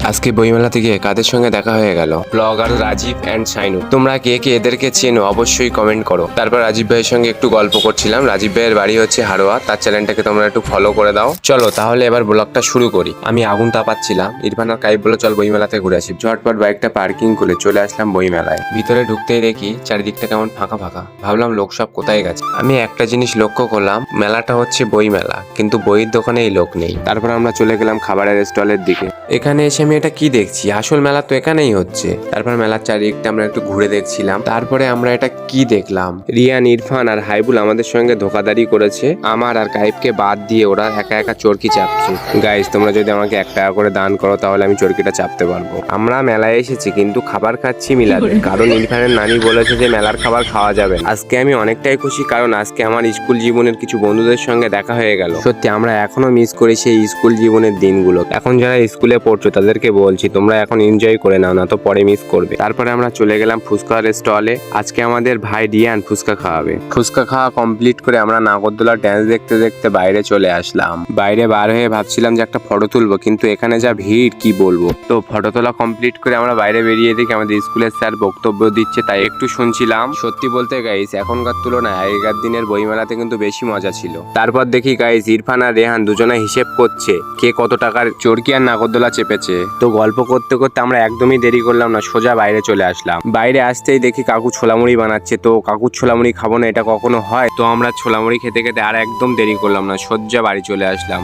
আজকে বইমেলাতে গিয়ে কাদের সঙ্গে দেখা হয়ে গেল? Blogger Rajeev and Shainu. তোমরা কে কে এদেরকে চেনো অবশ্যই কমেন্ট করো। তারপর রাজীব ভাইয়ের সঙ্গে একটু গল্প করছিলাম। রাজীব ভাইয়ের বাড়ি হচ্ছে হাড়োয়া, তার চ্যানেলটাকে তোমরা একটু ফলো করে দাও। চলো তাহলে এবার ব্লগটা শুরু করি। আমি আগুন তাপাচ্ছিলাম, ইরফান আর কাইব বলে চল বইমেলাতে ঘুরে আসি। ঝটপট বাইকটা পার্কিং করে চলে আসলাম বইমেলায়। ভিতরে ঢুকতেই দেখি চারিদিকটা কেমন ফাঁকা ফাঁকা। ভাবলাম লোক সব কোথায় গেছে। আমি একটা জিনিস লক্ষ্য করলাম, মেলাটা হচ্ছে বই মেলা, কিন্তু বইয়ের দোকানেই লোক নেই। তারপর আমরা চলে গেলাম খাবারের স্টলের দিকে। এখানে এসে আমি এটা কি দেখছি, আসল মেলা তো এখানেই হচ্ছে। তারপর মেলার চারিদিকটা আমরা একটু ঘুরে দেখছিলাম। তারপরে আমরা এটা কি দেখলাম, রিয়ান, ইরফান আর হাইবুল আমাদের সঙ্গে ধোকাদারি করেছে। আমার আর কাইবকে বাদ দিয়ে ওরা একা একা চরকি চাপছে। গাইস, তোমরা যদি আমাকে 1 টাকা করে দান করো তাহলে আমি চরকিটা চাপতে পারবো। আমরা মেলায় এসেছি কিন্তু খাবার খাচ্ছি মিলাদে, কারণ ইরফানের নানি বলেছে যে মেলার খাবার খাওয়া যাবে। আজকে আমি অনেকটাই খুশি, কারণ আজকে আমার স্কুল জীবনের কিছু বন্ধুদের সঙ্গে দেখা হয়ে গেল। সত্যি আমরা এখনো মিস করি সেই স্কুল জীবনের দিনগুলো। এখন যারা স্কুলে পড়ছো তাদেরকে বলছি, তোমরা এখন এনজয় করে নাও, না তো পরে মিস করবে। তারপরে আমরা চলে গেলাম ফুচকার স্টলে। আজকে আমাদের ভাই রিয়ান ফুচকা খাওয়াবে। ফুচকা খাওয়া কমপ্লিট করে আমরা নাগরদোলার ড্যান্স দেখতে দেখতে বাইরে চলে আসলাম। বাইরে বার হয়ে ভাবছিলাম যে একটা ফটো তুলবো, কিন্তু এখানে যা ভিড় কি বলবো। তো ফটো তোলা কমপ্লিট করে আমরা বাইরে বেরিয়ে দেখি আমাদের স্কুলের স্যার বক্তব্য দিচ্ছে, তাই একটু শুনছিলাম। সত্যি বলতে গাইস, এখনকার তুলনায় আগেকার দিনের বইমেলাতে কিন্তু বেশি মজা ছিল। তারপর দেখি গাইস, ইরফান আর রেহান দুজনে হিসেব করছে কে কত টাকার চরকি আর নাগরদোলা চেপেছে। তো গল্প করতে করতে আমরা একদমই দেরি করলাম না, সোজা বাইরে চলে আসলাম। বাইরে আসতেই দেখি কাকু ছোলামুড়ি বানাচ্ছে। তো কাকুর ছোলামুড়ি খাবো না এটা কখনো হয়? তো আমরা ছোলামুড়ি খেতে খেতে আর একদম দেরি করলাম না, সোজা বাড়ি চলে আসলাম।